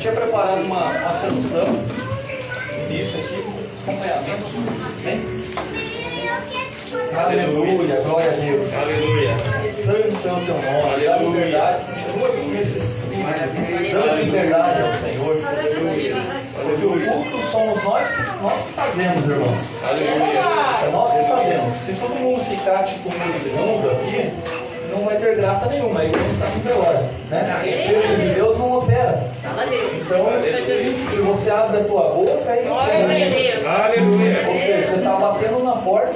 tinha preparado uma canção, início aqui, acompanhamento, sim? Aleluia, glória a Deus. Aleluia. Santo é o teu nome, a liberdade continua com esse espírito, dando liberdade ao Senhor. Porque o culto somos nós que fazemos, irmãos. Aleluia. É nós que fazemos. Se todo mundo ficar tipo mundo aqui, não vai ter graça nenhuma, aí não sabe melhor, né? O Espírito de Deus não opera. Então, se você abre a tua boca, aí Aleluia. ou seja, você está batendo na porta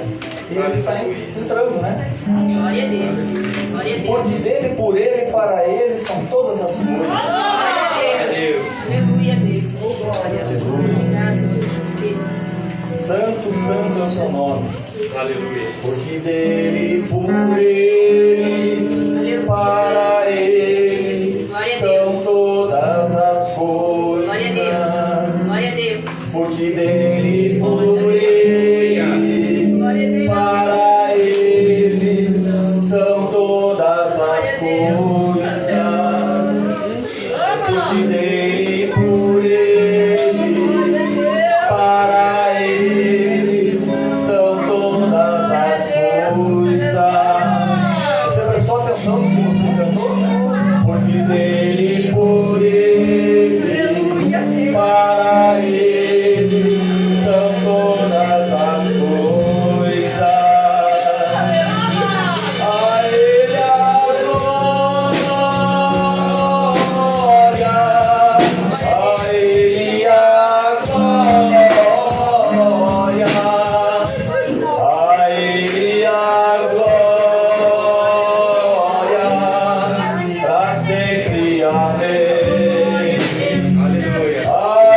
e ele está entrando, né? Glória a Deus. Porque dele, por ele e para ele são todas as coisas. Glória a Deus. Aleluia a Deus. Glória a Deus. Obrigado, Jesus querido. Santo, santo é o seu nome. Aleluia. Porque dele, por ele, para ele, são todas as coisas. Glória a Deus. Glória a Deus. Porque dele, por ele, para ele, são todas as coisas. Porque dele, por ele, para ele, são todas as coisas. Você prestou atenção no que você cantou? Porque dele, por ele, para ele, são todas as coisas. A ele a glória, a ele a glória, a ele a glória, para sempre, amém. Aleluia. A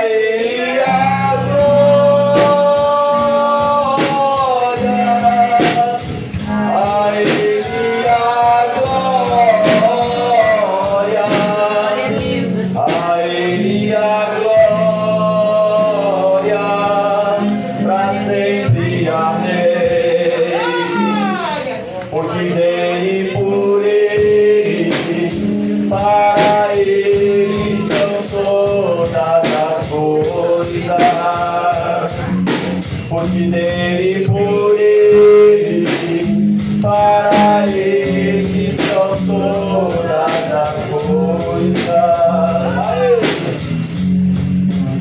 ele a glória, a ele a glória, a ele a glória, para sempre, amém. Porque dele, por ele, para ele, são todas as coisas. Porque dele, por ele, para ele, são todas as coisas.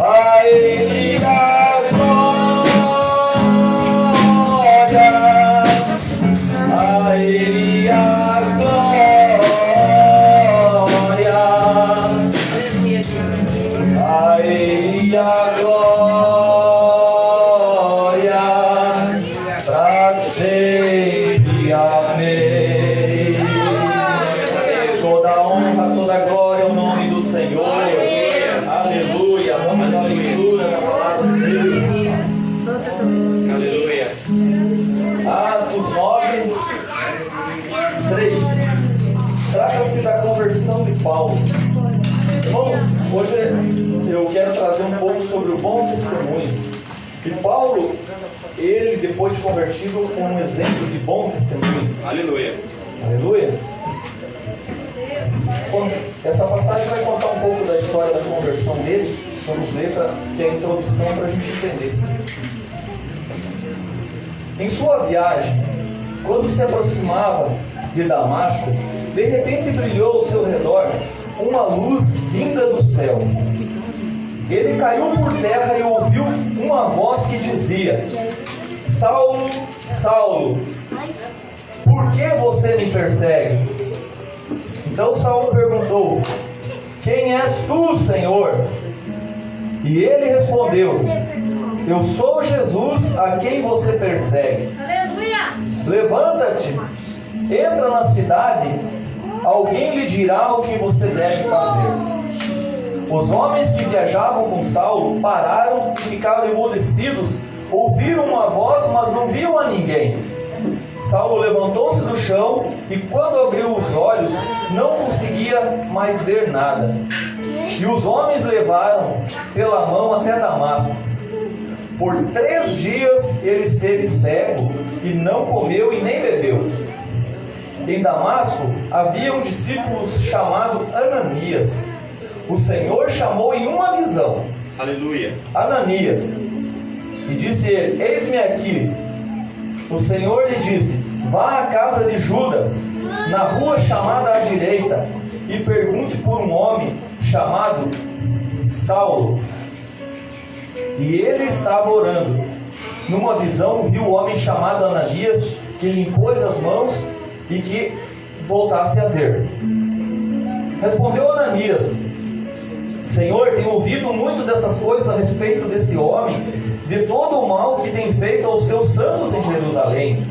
A ele a glória, a ele a glória, a ele a glória, para sempre, amém. Toda honra, toda glória ao nome do Senhor. Aleluia. Vamos à leitura da palavra de Deus. Aleluia. Atos 9, 3. Trata-se da conversão de Paulo. Irmãos, hoje eu quero trazer um pouco sobre o bom testemunho. E Paulo, ele depois de convertido, é um exemplo de bom testemunho. Aleluia. Aleluia. Bom, essa passagem vai contar um pouco da história da conversão dele. Vamos ler, que é a introdução para a gente entender. Em sua viagem, quando se aproximava de Damasco, de repente brilhou ao seu redor uma luz vinda do céu. Ele caiu por terra e ouviu uma voz que dizia: Saulo, Saulo, por que você me persegue? Então Saulo perguntou: Quem és tu, Senhor? E ele respondeu: Eu sou Jesus a quem você persegue. Aleluia. Levanta-te, entra na cidade, alguém lhe dirá o que você deve fazer. Os homens que viajavam com Saulo pararam e ficaram emudecidos, ouviram uma voz, mas não viam a ninguém. Saulo levantou-se do chão e, quando abriu os olhos, não conseguia mais ver nada. E os homens levaram pela mão até Damasco. Por 3 dias ele esteve cego e não comeu e nem bebeu. Em Damasco havia um discípulo chamado Ananias. o Senhor chamou em uma visão Aleluia. Ananias e disse ele: eis-me aqui. O Senhor lhe disse: vá à casa de Judas, na rua chamada à direita, e pergunte por um homem chamado Saulo. E ele estava orando. Numa visão viu o homem chamado Ananias, que lhe impôs as mãos e que voltasse a ver. Respondeu Ananias: Senhor, tenho ouvido muito dessas coisas a respeito desse homem, de todo o mal que tem feito aos teus santos em Jerusalém.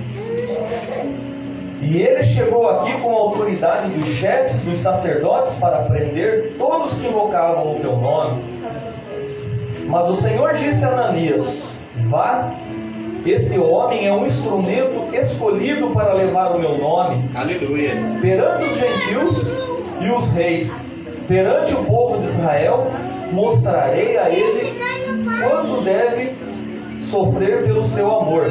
E ele chegou aqui com a autoridade dos chefes, dos sacerdotes, para prender todos que invocavam o teu nome. Mas o Senhor disse a Ananias: vá, este homem é um instrumento escolhido para levar o meu nome Aleluia. perante os gentios e os reis, perante o povo de Israel. Mostrarei a ele quanto deve sofrer pelo seu amor.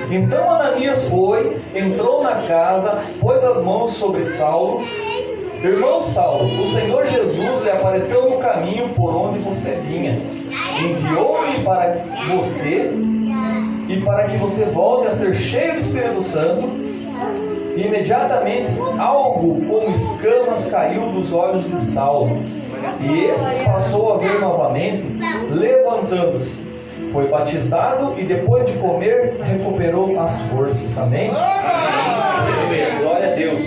Então Ananias foi, entrou na casa, pôs as mãos sobre Saulo. Irmão Saulo, o Senhor Jesus lhe apareceu no caminho por onde você vinha. Enviou-me para você e para que você volte a ser cheio do Espírito Santo. Imediatamente algo como escamas caiu dos olhos de Saulo, e este passou a ver novamente, levantando-se. Foi batizado e depois de comer recuperou as forças. Amém? Glória a Deus.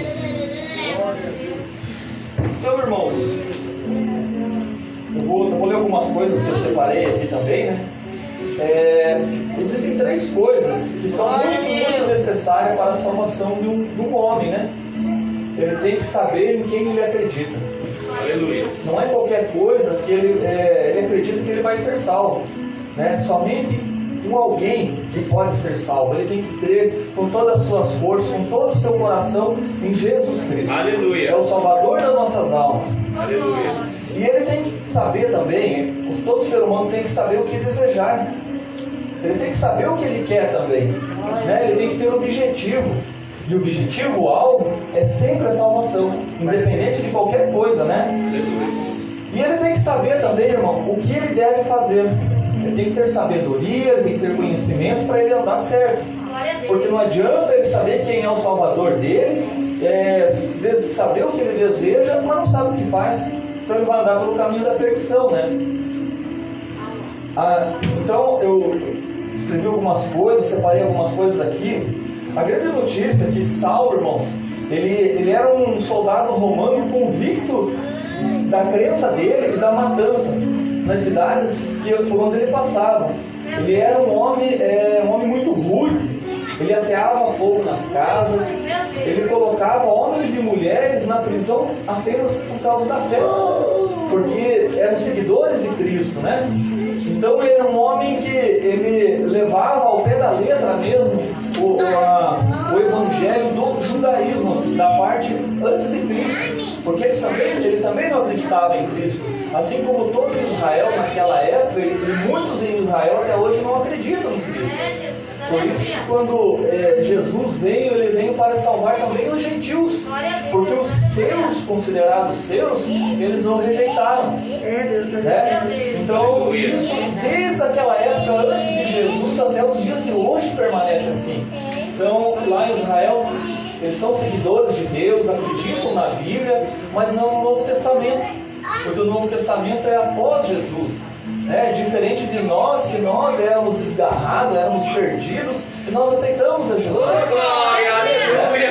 Então, irmãos, eu vou ler algumas coisas que eu separei aqui também, né? Existem três coisas que são muito necessárias para a salvação de um homem, né? Ele tem que saber em quem ele acredita. Aleluia. Não é qualquer coisa que ele acredita que ele vai ser salvo, né? Somente alguém que pode ser salvo. Ele tem que crer com todas as suas forças, com todo o seu coração em Jesus Cristo. Aleluia. É o Salvador das nossas almas. Aleluia. E ele tem que saber também, todo ser humano tem que saber o que desejar. Ele tem que saber o que ele quer também, né? Ele tem que ter um objetivo. E o objetivo, o alvo, é sempre a salvação, independente de qualquer coisa, né? Aleluia. E ele tem que saber também, irmão, o que ele deve fazer. Ele tem que ter sabedoria, ele tem que ter conhecimento para ele andar certo. Porque não adianta ele saber quem é o Salvador dele, saber o que ele deseja, mas não sabe o que faz. Então ele vai andar pelo caminho da perdição, né? Então eu escrevi algumas coisas, separei algumas coisas aqui. A grande notícia é que Saulo, irmãos, ele era um soldado romano convicto da crença dele e da matança nas cidades por onde ele passava. Ele era um homem muito rude. Ele ateava fogo nas casas. Ele colocava homens e mulheres na prisão apenas por causa da fé, porque eram seguidores de Cristo, né? Então ele era um homem que ele levava ao pé da letra mesmo o evangelho do judaísmo, da parte antes de Cristo, porque ele também não acreditava em Cristo, assim como todo Israel naquela época, e muitos em Israel até hoje não acreditam em Cristo. Por isso, quando Jesus veio, ele veio para salvar também os gentios, porque os seus, considerados seus, eles o rejeitaram, né? Então, isso desde aquela época, antes de Jesus, até os dias de hoje permanece assim. Então, lá em Israel, eles são seguidores de Deus, acreditam na Bíblia, mas não no Novo Testamento, porque o Novo Testamento é após Jesus. Diferente de nós, que nós éramos desgarrados, éramos perdidos, e nós aceitamos a Jesus. Glória, aleluia.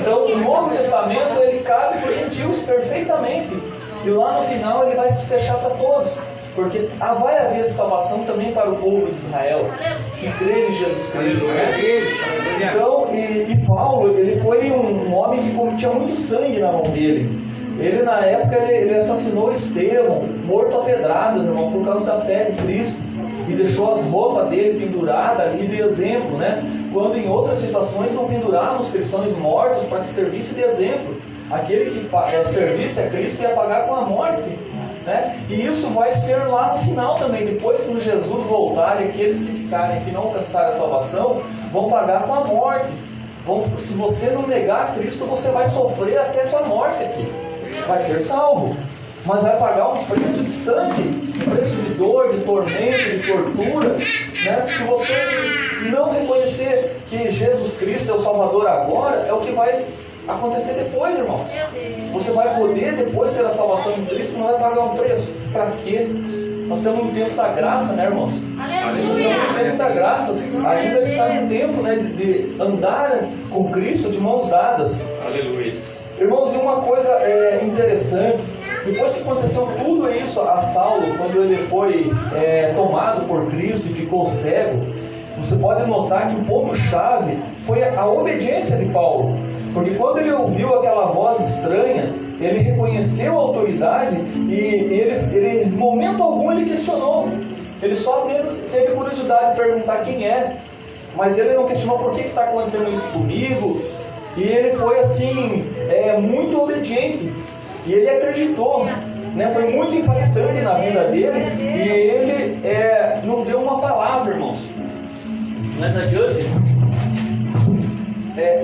Então o Novo Testamento ele cabe para os gentios perfeitamente, e lá no final ele vai se fechar para todos, porque vai haver salvação também para o povo de Israel que crê em Jesus Cristo, né? Então, e Paulo, ele foi um homem que tinha muito sangue na mão dele. Ele, na época, ele assassinou Estevão, morto a pedradas, irmão, por causa da fé de Cristo, e deixou as roupas dele penduradas ali de exemplo, né? Quando em outras situações não penduravam os cristãos mortos para que servisse de exemplo. Aquele que servisse a Cristo ia pagar com a morte, né? E isso vai ser lá no final também, depois que Jesus voltar, e aqueles que ficarem, que não alcançarem a salvação, vão pagar com a morte. Se você não negar a Cristo, você vai sofrer até a sua morte aqui. Vai ser salvo. mas vai pagar um preço de sangue, um preço de dor, de tormento, de tortura, né? Se você não reconhecer que Jesus Cristo é o Salvador agora, é o que vai acontecer depois, irmão. Você vai poder depois ter a salvação em Cristo, não vai pagar um preço. Para quê? Nós estamos no tempo da graça, né, irmãos? Nós estamos no tempo da graça, ainda está no tempo, né, de andar com Cristo de mãos dadas. Aleluia. Irmãos, e uma coisa interessante, depois que aconteceu tudo isso a Saulo, quando ele foi tomado por Cristo e ficou cego, você pode notar que o ponto-chave foi a obediência de Paulo. Porque quando ele ouviu aquela voz estranha, ele reconheceu a autoridade e ele em momento algum, ele questionou. Ele só teve curiosidade de perguntar quem é, mas ele não questionou por que está acontecendo isso comigo. E ele foi assim, muito obediente. E ele acreditou, né? Foi muito impactante na vida dele. E ele não deu uma palavra, irmãos. Mais adiante,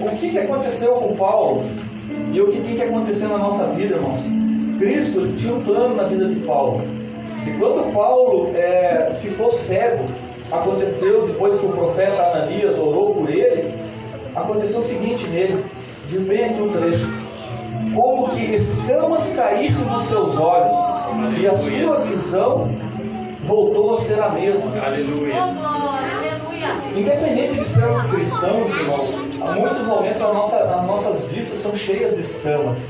o que aconteceu com Paulo e o que tem que acontecer na nossa vida, irmãos? Cristo, ele tinha um plano na vida de Paulo. E quando Paulo ficou cego, aconteceu, depois que o profeta Ananias orou por ele, aconteceu o seguinte nele, diz bem aqui um trecho: como que escamas caíssem dos seus olhos, e a sua visão voltou a ser a mesma. Aleluia. Independente de sermos cristãos, irmãos, há muitos momentos as nossas vistas são cheias de escamas.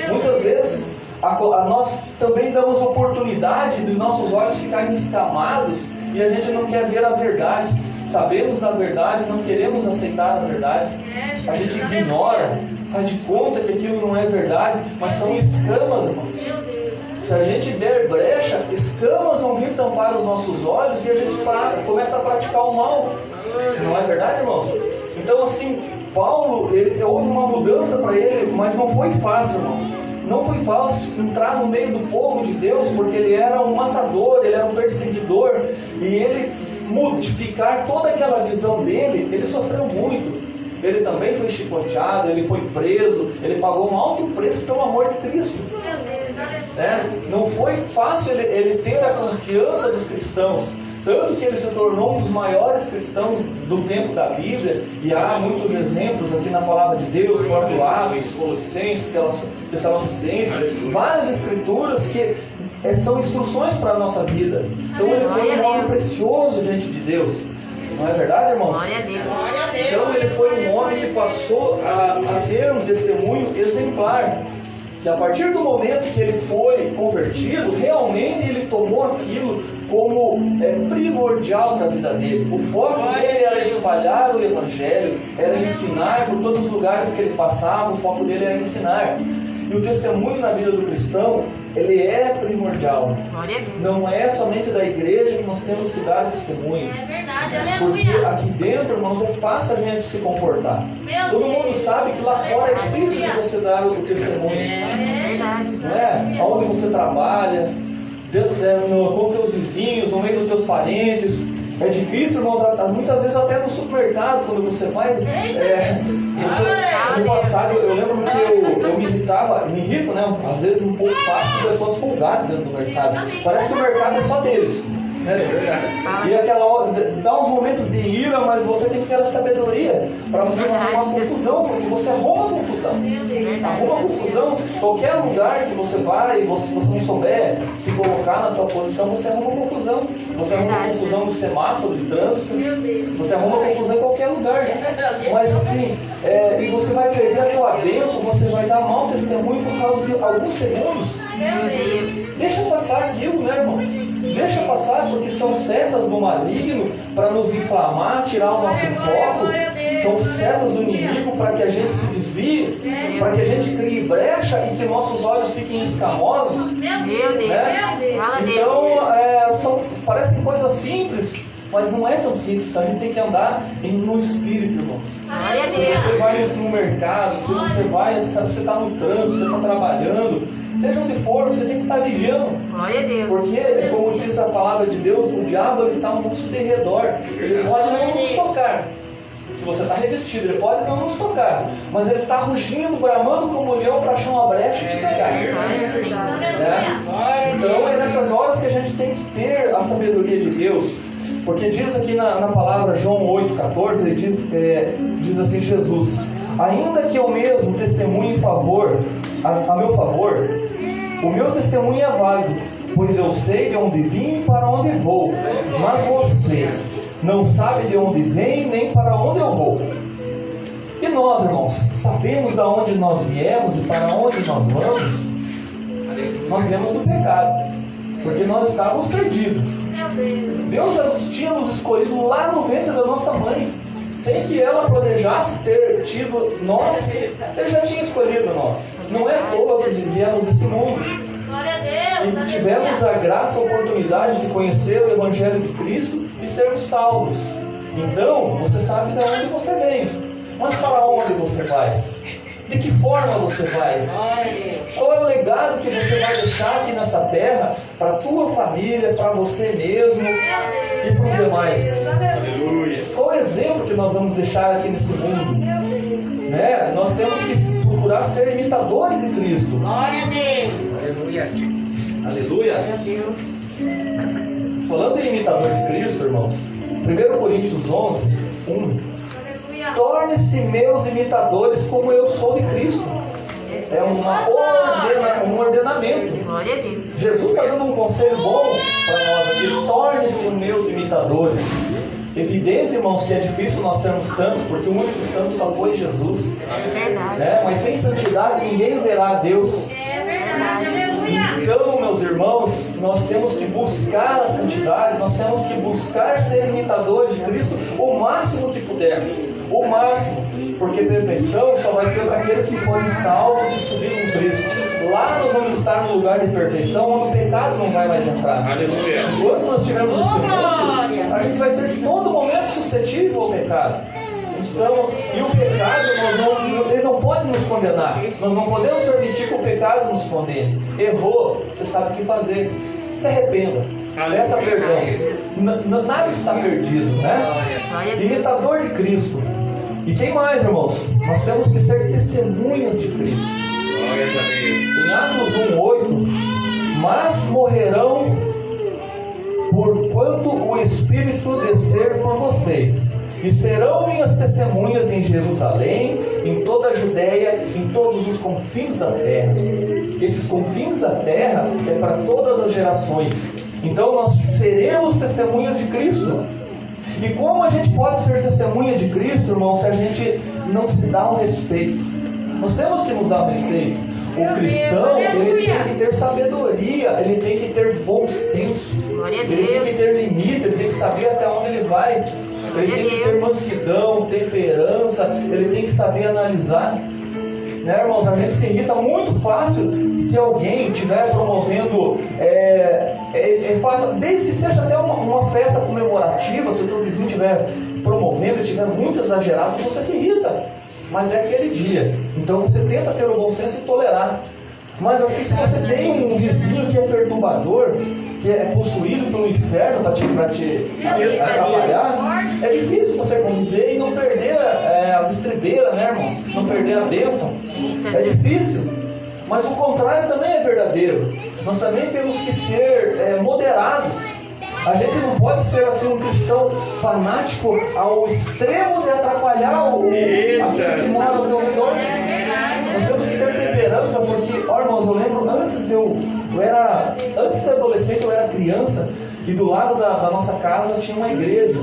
Muitas vezes nós também damos oportunidade de nossos olhos ficarem escamados e a gente não quer ver a verdade. Sabemos da verdade, não queremos aceitar a verdade. A gente ignora, faz de conta que aquilo não é verdade, mas são escamas, irmãos. Se a gente der brecha, escamas vão vir tampar os nossos olhos e a gente começa a praticar o mal. Não é verdade, irmãos? Então, assim, Paulo, houve uma mudança para ele, mas não foi fácil, irmãos. Não foi fácil entrar no meio do povo de Deus, porque ele era um matador, ele era um perseguidor, e ele modificar toda aquela visão dele, ele sofreu muito. Ele também foi chicoteado, ele foi preso, ele pagou um alto preço pelo amor de Cristo. Não foi fácil ele ter a confiança dos cristãos, tanto que ele se tornou um dos maiores cristãos do tempo da Bíblia, e há muitos exemplos aqui na palavra de Deus, próprio Atos, Colossenses, Tessalonicenses, várias escrituras que são instruções para a nossa vida. Então ele foi um homem precioso diante de Deus. Não é verdade, irmãos? Glória a Deus. Então ele foi um homem que passou a ter um testemunho exemplar. Que a partir do momento que ele foi convertido, realmente ele tomou aquilo como primordial na vida dele. O foco dele era espalhar o Evangelho, era ensinar por todos os lugares que ele passava, o foco dele era ensinar. E o testemunho na vida do cristão, ele é primordial. Não é somente da igreja que nós temos que dar testemunho. É verdade, Porque aleluia. aqui dentro, irmãos, é fácil a gente se comportar. Todo mundo sabe que lá fora é difícil de você dar o testemunho. É verdade. Não é? Onde você trabalha, com teus vizinhos, no meio dos teus parentes. É difícil, irmãos, muitas vezes até no supermercado, quando você vai. No passado, eu lembro que eu me irrito, né? Às vezes um pouco fácil com pessoas folgadas dentro do mercado. Parece que o mercado é só deles. E aquela hora, dá uns momentos de ira, mas você tem que ter a sabedoria para você não arrumar confusão, porque você arruma confusão. Arruma confusão, qualquer lugar que você vai e você não souber se colocar na tua posição, você arruma confusão. Você arruma confusão no semáforo de trânsito, você arruma confusão em qualquer lugar. Mas assim, e você vai perder a tua bênção, você vai dar mau testemunho por causa de alguns segundos. Deixa passar aquilo, né, irmãos? Deixa passar, porque são setas do maligno para nos inflamar, tirar o nosso foco. São setas do inimigo para que a gente se desvie, para que a gente crie brecha e que nossos olhos fiquem escamosos. Meu Deus. Fala Deus. Então, parecem coisas simples, mas não é tão simples. A gente tem que andar no espírito, irmãos. Glória a Se você Deus. vai no mercado, se você está no trânsito, você está trabalhando, seja onde for, você tem que estar vigiando. Glória a Deus. Porque, como diz a palavra de Deus, o diabo está ao nosso derredor. Ele pode não nos tocar, Se você está revestido, ele pode não nos tocar, mas ele está rugindo, bramando como um leão para achar uma brecha e te pegar. Então é nessas horas que a gente tem que ter a sabedoria de Deus, porque diz aqui na palavra João 8,14, ele diz assim, Jesus: ainda que eu mesmo testemunhe a meu favor, o meu testemunho é válido, pois eu sei de onde vim e para onde vou, mas vocês não sabem de onde vem nem para onde eu vou. E nós, irmãos, sabemos de onde nós viemos e para onde nós vamos? Nós viemos do pecado, porque nós estávamos perdidos. Deus já tinha nos escolhido lá no ventre da nossa mãe, sem que ela planejasse ter tido nós, ele já tinha escolhido nós. Não é à toa que viemos desse mundo. E tivemos a graça, a oportunidade de conhecer o Evangelho de Cristo e sermos salvos. Então, você sabe de onde você veio, mas para onde você vai? De que forma você vai? Qual é o legado que você vai deixar aqui nessa terra para a tua família, para você mesmo e para os demais? Aleluia. Qual é o exemplo que nós vamos deixar aqui nesse mundo? Né? Nós temos que procurar ser imitadores de Cristo. Glória a Deus. Aleluia. Aleluia. Glória a Deus. Falando em imitador de Cristo, irmãos, 1 Coríntios 11, 1. Torne-se meus imitadores como eu sou de Cristo. É um ordenamento. Glória a Deus. Jesus está dando um conselho bom para nós aqui. Torne-se meus imitadores. Evidente, irmãos, que é difícil nós sermos santos, porque o único santo só foi Jesus. É verdade. Né? Mas sem santidade ninguém verá a Deus. É verdade. Então, meus irmãos, nós temos que buscar a santidade, nós temos que buscar ser imitadores de Cristo o máximo que pudermos. O máximo, porque perfeição só vai ser para aqueles que forem salvos e subirem em Cristo. Lá nós vamos estar no lugar de perfeição, onde o pecado não vai mais entrar. Aleluia. Enquanto nós estivermos nesse mundo, a gente vai ser em todo momento suscetível ao pecado. Então, e o pecado, ele não pode nos condenar. Nós não podemos permitir que o pecado nos condene. Errou, você sabe o que fazer. Se arrependa. Peça perdão. Nada está perdido, né? Imitador de Cristo. E quem mais, irmãos? Nós temos que ser testemunhas de Cristo. Glória a Deus. Em Atos 1:8, mas morrerão por quanto o Espírito descer por vocês. E serão minhas testemunhas em Jerusalém, em toda a Judéia, em todos os confins da terra. Esses confins da terra é para todas as gerações. Então nós seremos testemunhas de Cristo. E como a gente pode ser testemunha de Cristo, irmão, se a gente não se dá um respeito? Nós temos que nos dar um respeito. O cristão, ele tem que ter sabedoria, ele tem que ter bom senso, ele tem que ter limite, ele tem que saber até onde ele vai. Ele tem que ter mansidão, temperança, ele tem que saber analisar. Né, irmãos? A gente se irrita muito fácil se alguém estiver promovendo, desde que seja até uma festa comemorativa, se o teu vizinho estiver promovendo e estiver muito exagerado, você se irrita. Mas é aquele dia. Então você tenta ter o bom senso e tolerar. Mas assim, se você tem um vizinho que é perturbador, que é possuído pelo inferno para te atrapalhar, é difícil você conviver e não perder as estribeiras, né, irmãos? Não perder a bênção. É difícil. Mas o contrário também é verdadeiro. Nós também temos que ser moderados. A gente não pode ser assim um cristão fanático ao extremo de atrapalhar aquele que mora ao teu redor. Nós temos que ter temperança, porque, ó, irmãos, eu lembro antes de adolescente, eu era criança, e do lado da nossa casa tinha uma igreja.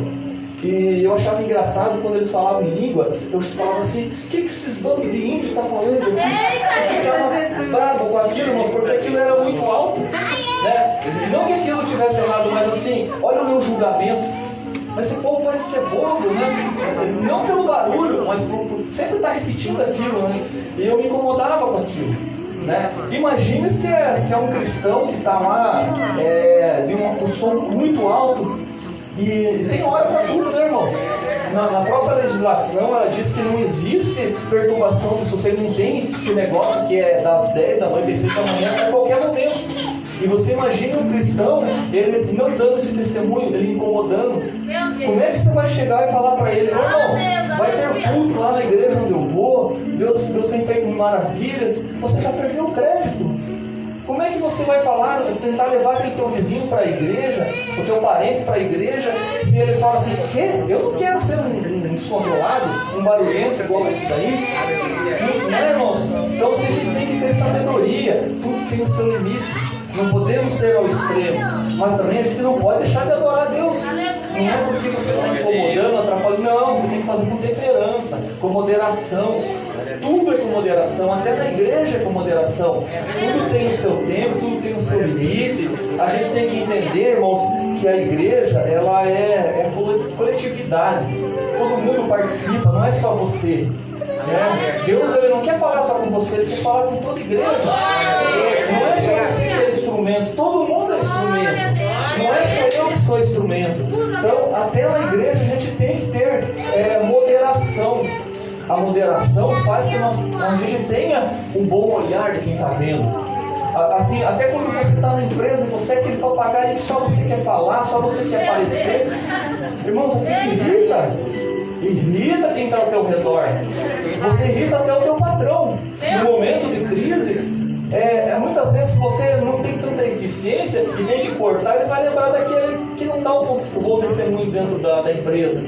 E eu achava engraçado quando eles falavam em língua, eu falava assim, o que esses bandos de índio estão falando? Eu ficava bravo com aquilo, irmão, porque aquilo era muito alto. Né? Não que aquilo tivesse errado, mas assim, olha o meu julgamento. Mas esse povo parece que é bobo, né? Não pelo barulho, mas por sempre estar repetindo aquilo, né? E eu me incomodava com aquilo, né? Imagine se é um cristão que está lá de um som muito alto. E tem hora para tudo, né, irmãos? Na própria legislação, ela diz que não existe perturbação de sossego, não tem esse negócio que é das 10 da noite às 6 da manhã a qualquer momento. E você imagina um cristão, ele não dando esse testemunho, ele incomodando. Como é que você vai chegar e falar para ele: irmão, vai ter culto lá na igreja onde eu vou, Deus tem feito maravilhas. Você já perdeu o crédito. Como é que você vai falar, tentar levar aquele teu vizinho para a igreja, o teu parente para a igreja, se ele fala assim: quê? Eu não quero ser um descontrolado, um barulhento igual esse daí. Não é, irmãos? Então você tem que ter sabedoria. Tudo tem o seu limite. Não podemos ser ao extremo, mas também a gente não pode deixar de adorar a Deus. Não é porque você está incomodando, atrapalhando. Não, você tem que fazer com temperança, com moderação. Tudo é com moderação, até na igreja é com moderação. Tudo tem o seu tempo, tudo tem o seu limite. A gente tem que entender, irmãos, que a igreja, ela é coletividade. Todo mundo participa, não é só você. Deus, ele não quer falar só com você, ele quer falar com toda a igreja. Não é só você ser instrumento, todo mundo é instrumento. Não é só eu que sou instrumento. Então, até na igreja a gente tem que ter moderação. A moderação faz que a gente tenha um bom olhar de quem está vendo. Assim, até quando você está na empresa e você é aquele papagaio que só você quer falar, só você quer aparecer. Irmãos, o que irrita quem está ao teu redor. Você irrita até o teu patrão. No momento de crise, muitas vezes você não tem tanta eficiência e tem que cortar, ele vai lembrar daquele que não dá o bom testemunho dentro da empresa.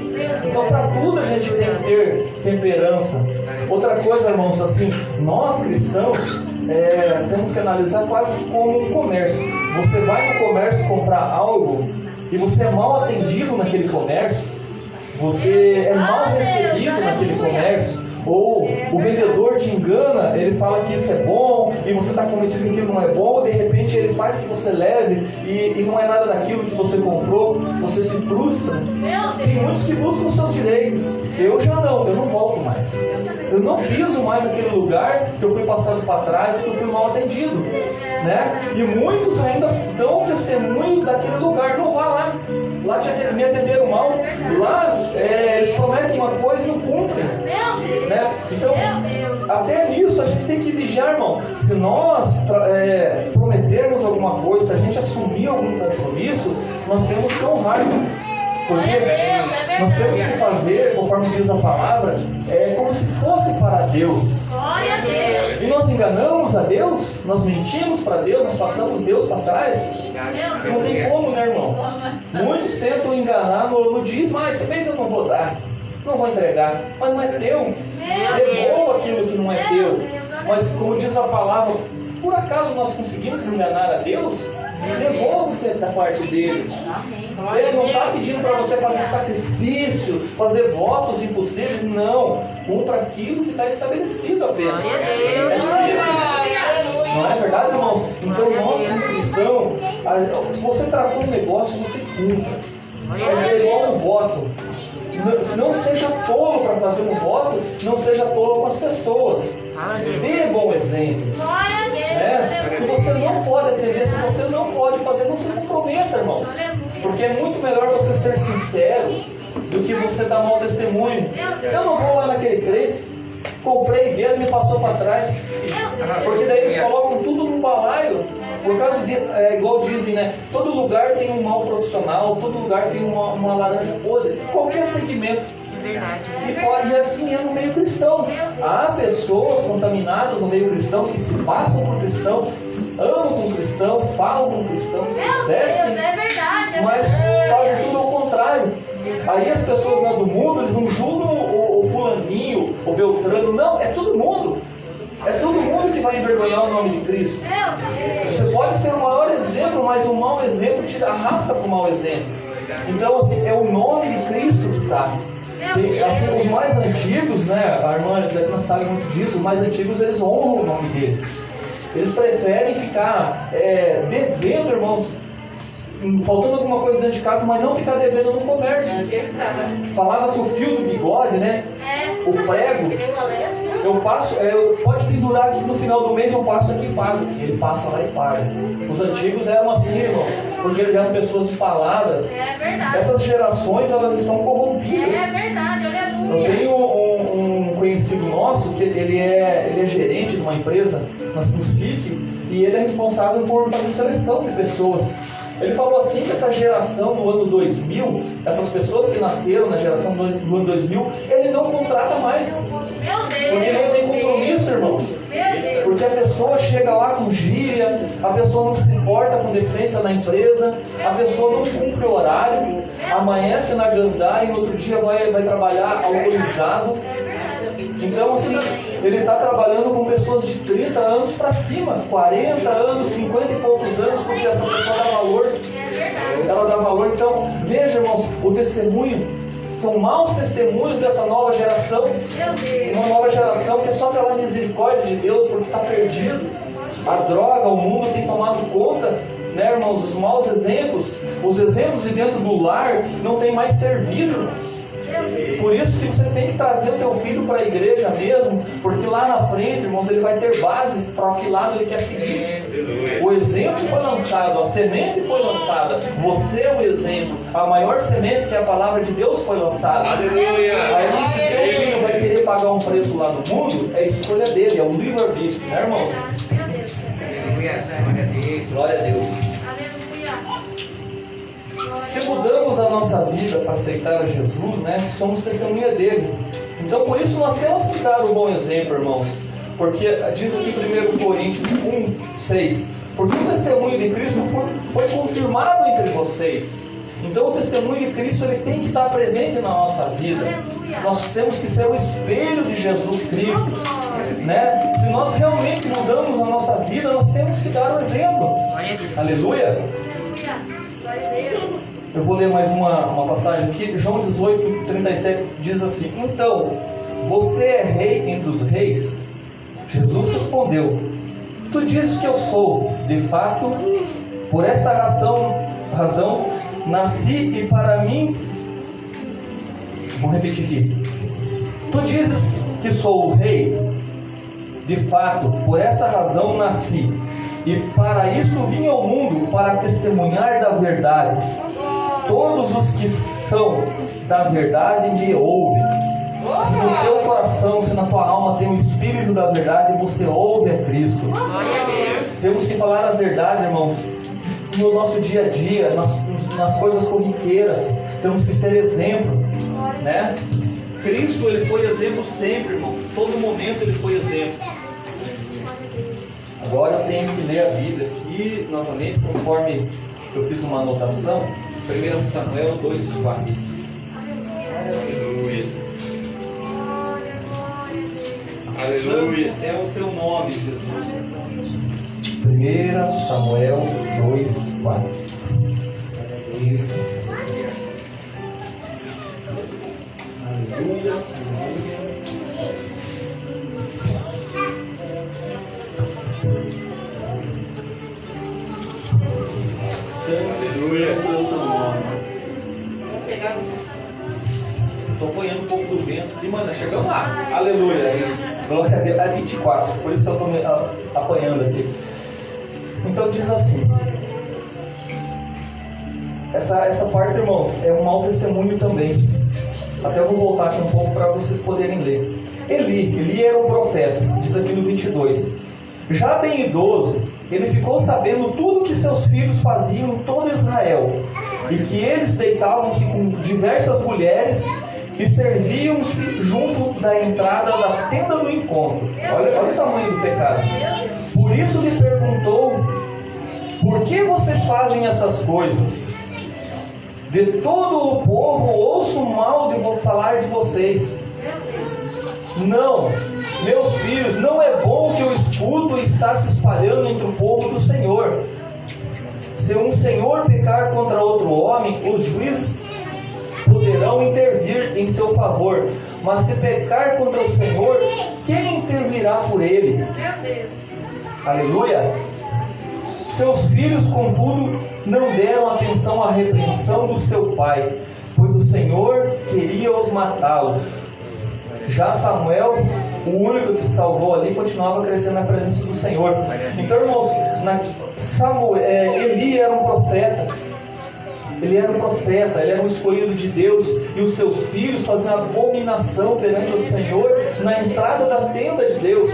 Então, para tudo a gente tem que ter temperança. Outra coisa, irmãos, assim, nós cristãos temos que analisar quase como um comércio. Você vai no comércio comprar algo e você é mal atendido naquele comércio, você é mal recebido naquele comércio, ou o vendedor te engana, ele fala que isso é bom e você está convencido que aquilo não é bom, de repente ele faz que você leve e não é nada daquilo que você comprou, você se frustra. Tem muitos que buscam os seus direitos. Eu já não, eu não volto mais. Eu não piso mais naquele lugar que eu fui passado para trás, que eu fui mal atendido, né? E muitos ainda dão testemunho daquele lugar. Não vá lá. Lá me atenderam mal. Lá eles prometem uma coisa e não cumprem, né? Então, até nisso a gente tem que vigiar, irmão. Se nós prometermos alguma coisa, se a gente assumir algum compromisso, nós temos que honrar, irmão. Porque nós temos que fazer, conforme diz a palavra, como se fosse para Deus. E nós enganamos a Deus, nós mentimos para Deus, nós passamos Deus para trás. Não tem como, né, irmão? Muitos tentam enganar no dízimo, mas esse mês eu não vou dar, não vou entregar, mas não é teu. Devolva aquilo que não é teu. Mas como diz a palavra, por acaso nós conseguimos enganar a Deus? Devolva o que é da parte dele. Ele não está pedindo para você fazer sacrifício, fazer votos impossíveis, não. Cumpra aquilo que está estabelecido apenas. É simples. Não é verdade, irmãos? Então nós, como cristãos, se você tratou um negócio, você cumpra. É igual um voto. Não seja tolo para fazer um voto, não seja tolo com as pessoas. Dê bom exemplo. Se você não pode atender, se você não pode fazer, não se comprometa, irmãos. Porque é muito melhor você ser sincero do que você dar mau testemunho. Eu não vou lá naquele crente, comprei dele, me passou para trás. Porque daí eles colocam tudo num balaio. Por causa de, igual dizem, né? Todo lugar tem um mau profissional, todo lugar tem uma laranja podre, qualquer segmento. E assim é no meio cristão. Há pessoas contaminadas no meio cristão que se passam por cristão, amam com cristão, falam com cristão, se vestem, mas fazem tudo ao contrário. Aí as pessoas lá do mundo, eles não julgam o fulaninho, o Beltrano, não, é todo mundo. É todo mundo que vai envergonhar o nome de Cristo. Você pode ser o maior exemplo, mas o mau exemplo te arrasta para o mau exemplo. Então, assim, é o nome de Cristo que está. Assim, os mais antigos, né, a irmã não sabe muito disso, os mais antigos eles honram o nome deles. Eles preferem ficar devendo, irmãos, faltando alguma coisa dentro de casa, mas não ficar devendo no comércio. Falava-se o fio do bigode, né? O prego. Pode pendurar aqui no final do mês, eu passo aqui e pago. Ele passa lá e paga. Os antigos eram assim, irmãos, porque eles eram pessoas de palavras. Essas gerações, elas estão corrompidas. Eu tenho um conhecido nosso, que ele é gerente de uma empresa, no SIC, e ele é responsável por fazer seleção de pessoas. Ele falou assim que essa geração do ano 2000, essas pessoas que nasceram na geração do ano 2000, ele não contrata mais. Porque não tem compromisso, irmãos. Porque a pessoa chega lá com gíria, a pessoa não se importa com decência na empresa, a pessoa não cumpre o horário, amanhece na gandaia e no outro dia vai trabalhar alcoolizado. Então, assim, ele está trabalhando com pessoas de 30 anos para cima, 40 anos, 50 e poucos anos, porque essa pessoa dá valor. Ela dá valor. Então, veja, irmãos, o testemunho, são maus testemunhos dessa nova geração. Uma nova geração que é só pela misericórdia de Deus, porque está perdido. A droga, o mundo tem tomado conta, né, irmãos? Os maus exemplos, os exemplos de dentro do lar não tem mais servido, irmãos. Por isso que você tem que trazer o teu filho para a igreja mesmo, porque lá na frente, irmãos, ele vai ter base para que lado ele quer seguir. O exemplo foi lançado, a semente foi lançada, você é o exemplo, a maior semente que é a palavra de Deus foi lançada. Aleluia! Aí se teu filho vai querer pagar um preço lá no mundo, é a escolha dele, é o livre-arbítrio, né, irmãos? Glória a Deus. Se mudamos a nossa vida para aceitar a Jesus, né, somos testemunha dele. Então, por isso, nós temos que dar o bom exemplo, irmãos. Porque diz aqui 1 Coríntios 1:6, porque o testemunho de Cristo foi confirmado entre vocês. Então, o testemunho de Cristo ele tem que estar presente na nossa vida. Nós temos que ser o espelho de Jesus Cristo, né? Se nós realmente mudamos a nossa vida, nós temos que dar o exemplo. Aleluia! Eu vou ler mais uma passagem aqui. João 18:37 diz assim: então, você é rei entre os reis? Jesus respondeu: tu dizes que eu sou. De fato, por esta razão nasci e para mim... Vou repetir aqui. Tu dizes que sou o rei? De fato, por essa razão nasci e para isto vim ao mundo, para testemunhar da verdade. Todos os que são da verdade me ouvem. Se no teu coração, se na tua alma tem o Espírito da verdade, você ouve a Cristo. Temos que falar a verdade, irmãos, no nosso dia a dia, nas coisas corriqueiras. Temos que ser exemplo, né? Cristo, ele foi exemplo sempre, irmão. Todo momento ele foi exemplo. Agora eu tenho que ler a Bíblia aqui novamente, conforme eu fiz uma anotação. 1 Samuel 2:4. Aleluia. Aleluia. É o teu nome, Jesus. 1 Samuel 2:4. Isso. Aleluia. Estou apanhando um pouco do vento aqui, mano. Chegamos lá. Aleluia. Glória a Deus. É 24. Por isso que eu estou apanhando aqui. Então diz assim. Essa parte, irmãos, é um mau testemunho também. Até eu vou voltar aqui um pouco para vocês poderem ler. Eli era um profeta. Diz aqui no 22. Já bem idoso, ele ficou sabendo tudo que seus filhos faziam em todo Israel, e que eles deitavam-se com diversas mulheres e serviam-se junto da entrada da tenda do encontro. Olha o tamanho do pecado. Por isso lhe perguntou: por que vocês fazem essas coisas? De todo o povo ouço mal de falar de vocês. Não, meus filhos, não é bom que o escudo está se espalhando entre o povo do Senhor. Se um senhor pecar contra outro homem, os juízes poderão intervir em seu favor. Mas se pecar contra o Senhor, quem intervirá por ele? Aleluia! Seus filhos, contudo, não deram atenção à repreensão do seu pai, pois o Senhor queria os matá-los. Já Samuel, o único que se salvou ali, continuava crescendo na presença do Senhor. Então, irmãos, Eli era um profeta. Ele era um profeta, ele era um escolhido de Deus, e os seus filhos faziam abominação perante o Senhor na entrada da tenda de Deus.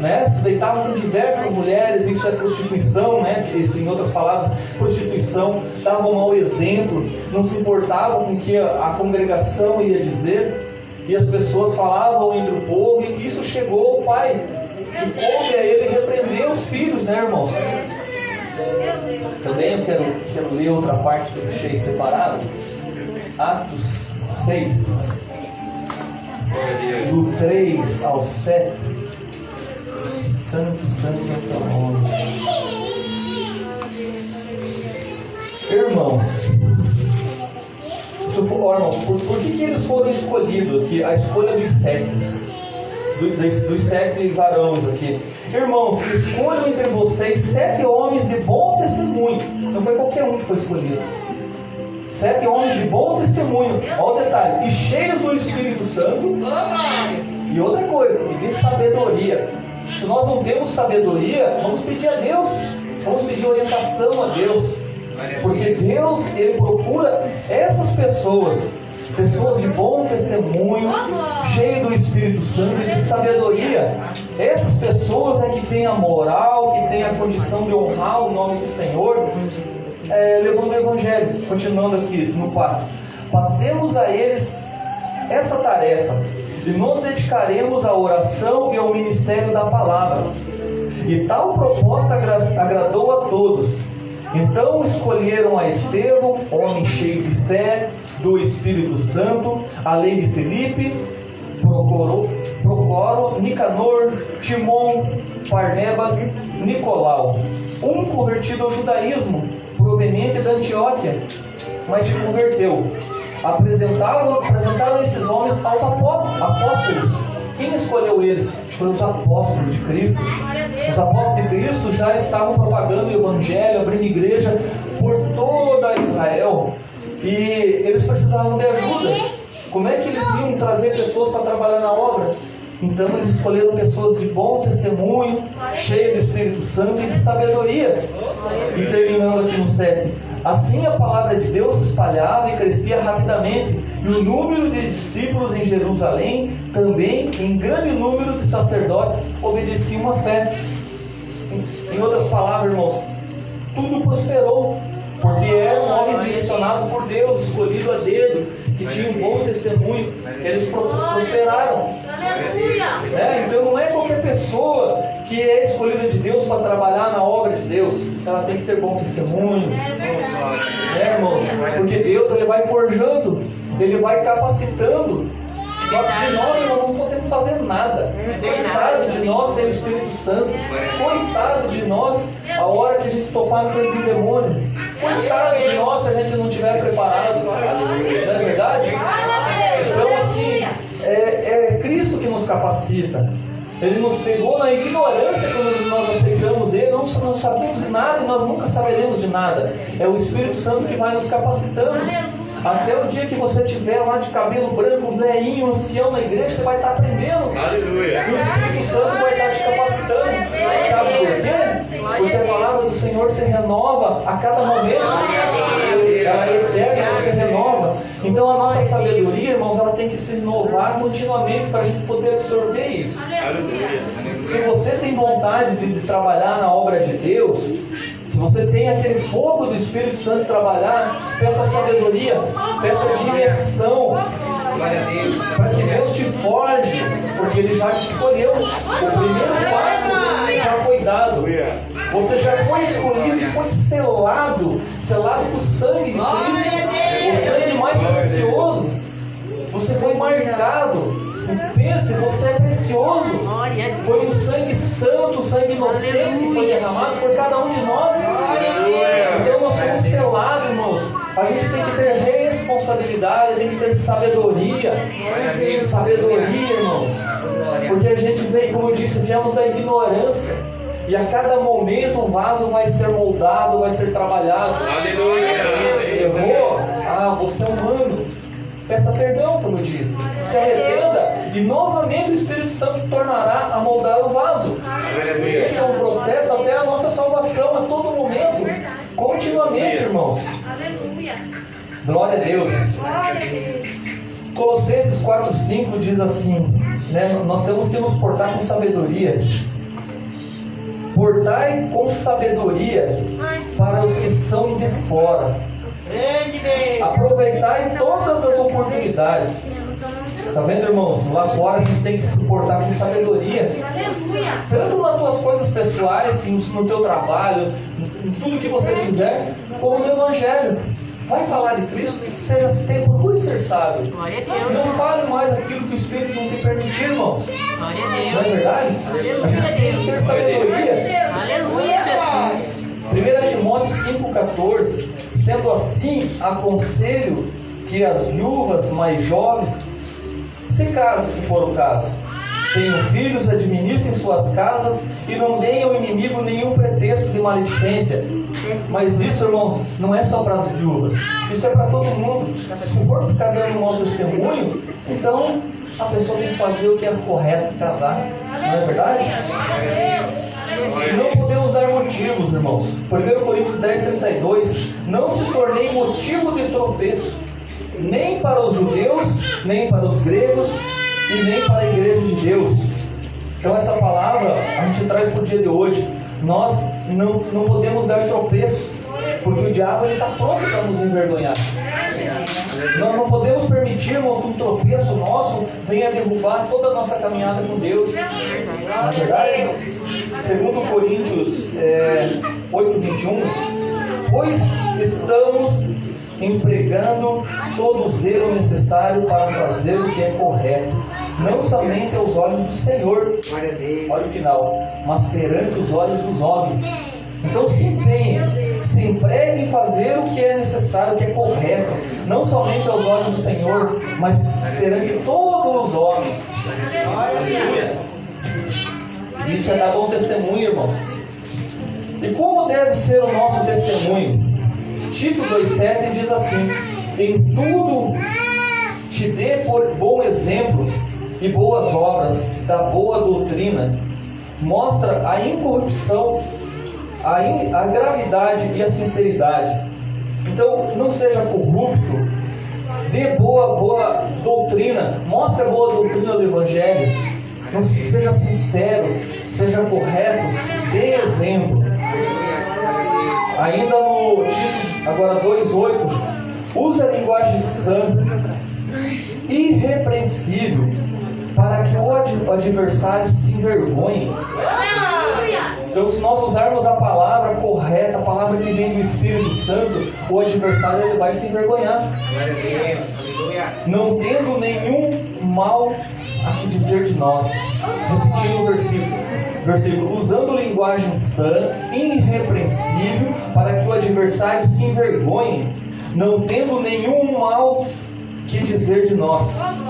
Né? Se deitavam com diversas mulheres, isso é prostituição, né? Isso, em outras palavras, prostituição. Davam mau exemplo, não se importavam com o que a congregação ia dizer, e as pessoas falavam entre o povo, e isso chegou ao pai, e coube a ele repreender os filhos, né, irmãos? Também eu quero ler outra parte que eu deixei separado. Atos 6, do 3 ao 7. Santo é o teu nome. Irmãos, por que eles foram escolhidos aqui? A escolha dos 7, dos 7 varões aqui. Irmãos, escolham entre vocês 7 homens de bom testemunho. Não foi qualquer um que foi escolhido. 7 homens de bom testemunho. Olha o detalhe. E cheios do Espírito Santo. E outra coisa, e de sabedoria. Se nós não temos sabedoria, vamos pedir a Deus. Vamos pedir orientação a Deus. Porque Deus, Ele procura essas pessoas de bom testemunho, cheias do Espírito Santo e de sabedoria. Essas pessoas é que têm a moral, que têm a condição de honrar o nome do Senhor, levando o Evangelho. Continuando aqui no 4. Passemos a eles essa tarefa e nos dedicaremos à oração e ao ministério da palavra. E tal proposta agradou a todos. Então escolheram a Estevão, homem cheio de fé, do Espírito Santo, além de Felipe, Procoro, Nicanor, Timon, Parnebas, Nicolau, um convertido ao judaísmo, proveniente da Antioquia, mas se converteu. Apresentaram esses homens aos apóstolos. Quem escolheu eles? Foram os apóstolos de Cristo. Os apóstolos de Cristo já estavam propagando o Evangelho, abrindo igreja por toda Israel. E eles precisavam de ajuda. Como é que eles iam trazer pessoas para trabalhar na obra? Então eles escolheram pessoas de bom testemunho, cheias do Espírito Santo e de sabedoria. E terminando aqui no 7. Assim a palavra de Deus se espalhava e crescia rapidamente, e o número de discípulos em Jerusalém, também em grande número de sacerdotes, obedeciam à fé. Em outras palavras, irmãos, tudo prosperou, porque eram homens direcionados por Deus, escolhidos a dedo, que tinham um bom testemunho. Eles prosperaram. Então não é qualquer pessoa que é escolhida de Deus para trabalhar na obra de Deus. Ela tem que ter bom testemunho, irmãos? Porque Deus, Ele vai forjando, Ele vai capacitando. Só que de nós não podemos fazer nada. Coitado de nós sem o Espírito Santo. Coitado de nós a hora que a gente topar no frente do demônio. Coitado de nós se a gente não estiver preparado. Não é verdade? Então assim, é Cristo que nos capacita. Ele nos pegou na ignorância quando nós aceitamos Ele. Nós não sabemos de nada e nós nunca saberemos de nada. É o Espírito Santo que vai nos capacitando. Até o dia que você estiver lá de cabelo branco, velhinho, ancião na igreja, você vai estar aprendendo. Aleluia. E o Espírito Santo vai estar te capacitando. Sabe por quê? Porque a palavra do Senhor se renova a cada momento. Ela é eterna, ela se renova. Então a nossa sabedoria, irmãos, ela tem que se renovar continuamente para a gente poder absorver isso. Aleluia. Se você tem vontade de trabalhar na obra de Deus, se você tem aquele fogo do Espírito Santo de trabalhar, peça sabedoria, peça direção, para que Deus te forge, porque Ele já te escolheu. O primeiro passo já foi dado. Você já foi escolhido e foi selado com o sangue de Cristo, o sangue mais precioso. Você foi marcado. Pense, você é precioso. Foi um sangue santo, um sangue inocente que foi derramado por cada um de nós. Então nós somos selados, irmãos. A gente tem que ter responsabilidade, tem que ter sabedoria. Sabedoria, irmãos. Porque a gente veio, como eu disse, viemos da ignorância. E a cada momento o vaso vai ser moldado, vai ser trabalhado. Você errou? Você é humano. Peça perdão, como eu disse. Se arrependa e novamente o Espírito Santo tornará a moldar o vaso. Esse é um processo até a nossa salvação a todo momento, continuamente, irmãos. Glória a Deus. Colossenses 4:5 diz assim, né? Nós temos que nos portar com sabedoria. Portai com sabedoria para os que são de fora. Aproveitai todas as oportunidades. Está vendo, irmãos? Lá fora a gente tem que se portar com sabedoria. Tanto nas tuas coisas pessoais, no teu trabalho, em tudo que você fizer, como no Evangelho. Vai falar de Cristo, procure ser sábio. Não fale mais aquilo que o Espírito não te permitir, irmãos. Não é verdade? Aleluia, A gente tem que ter sabedoria. Aleluia, Jesus. 1 Timóteo 5,14. Sendo assim, aconselho que as viúvas mais jovens se casem, se for o caso. Tenham filhos, administrem suas casas e não deem ao inimigo nenhum pretexto de maledicência. Mas isso, irmãos, não é só para as viúvas. Isso é para todo mundo. Se for ficar dando um mau testemunho, então a pessoa tem que fazer o que é correto, casar. Não é verdade? Não podemos dar motivos, irmãos. 1 Coríntios 10:32. Não se tornei motivo de tropeço, nem para os judeus, nem para os gregos, e nem para a igreja de Deus. Então essa palavra a gente traz para o dia de hoje. Nós não podemos dar tropeço, porque o diabo está pronto para nos envergonhar. Nós não podemos permitir, irmão, que um tropeço nosso venha derrubar toda a nossa caminhada com Deus. Na verdade, irmão, 2 Coríntios 8:21, pois estamos empregando todo o zelo necessário para fazer o que é correto, não somente aos olhos do Senhor, olha o final, mas perante os olhos dos homens. Então se empenhe, se empregue em fazer o que é necessário, o que é correto, não somente aos olhos do Senhor, mas perante todos os homens. Aleluia. Isso é dar bom testemunho, irmãos. E como deve ser o nosso testemunho? Tito 2,7 diz assim: em tudo te dê por bom exemplo e boas obras da boa doutrina, mostra a incorrupção, a gravidade e a sinceridade. Então não seja corrupto, dê boa doutrina, mostre a boa doutrina do Evangelho, não seja sincero, seja correto, dê exemplo. Ainda no Tito, agora 2,8, use a linguagem santa, irrepreensível, para que o adversário se envergonhe. Então, se nós usarmos a palavra correta, a palavra que vem do Espírito Santo, o adversário ele vai se envergonhar. Não tendo nenhum mal a que dizer de nós. Repetindo o versículo, usando linguagem sã, irrepreensível, para que o adversário se envergonhe, não tendo nenhum mal que dizer de nós.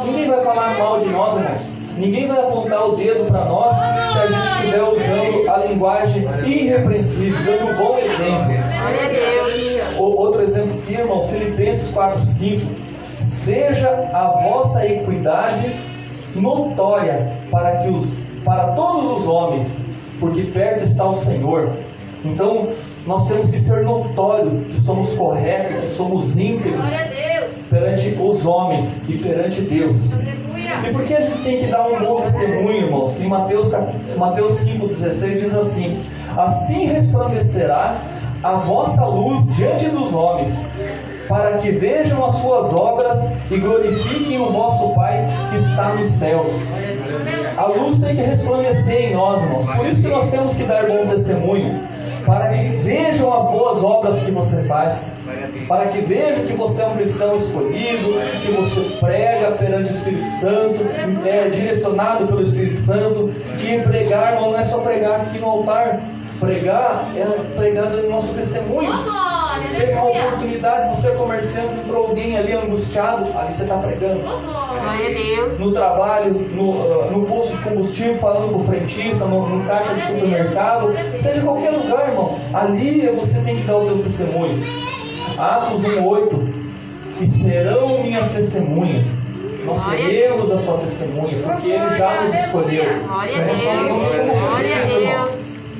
Ninguém vai falar mal de nós, irmãos. Ninguém vai apontar o dedo para nós se a gente estiver usando a linguagem irrepreensível, dando um bom exemplo. Outro exemplo aqui, irmão, Filipenses 4:5. Seja a vossa equidade notória para todos os homens, porque perto está o Senhor. Então, nós temos que ser notório que somos corretos, que somos íntegros perante os homens e perante Deus. E por que a gente tem que dar um bom testemunho, irmãos? Em Mateus 5,16 diz assim: assim resplandecerá a vossa luz diante dos homens, para que vejam as suas obras e glorifiquem o vosso Pai que está nos céus. A luz tem que resplandecer em nós, irmãos. Por isso que nós temos que dar bom testemunho, para que vejam as boas obras que você faz, para que vejam que você é um cristão escolhido, que você prega perante o Espírito Santo, é direcionado pelo Espírito Santo. E pregar, irmão, não é só pregar aqui no altar. Pregar é pregar no nosso testemunho. Pegar uma oportunidade, você é comerciante, entrou alguém ali angustiado, ali você está pregando. No trabalho, no posto de combustível, falando com o frentista, no caixa de supermercado, seja em qualquer lugar, irmão, ali você tem que dar o teu testemunho. Atos 1,8: e serão minha testemunha. Nós seremos a sua testemunha, porque Ele já nos escolheu.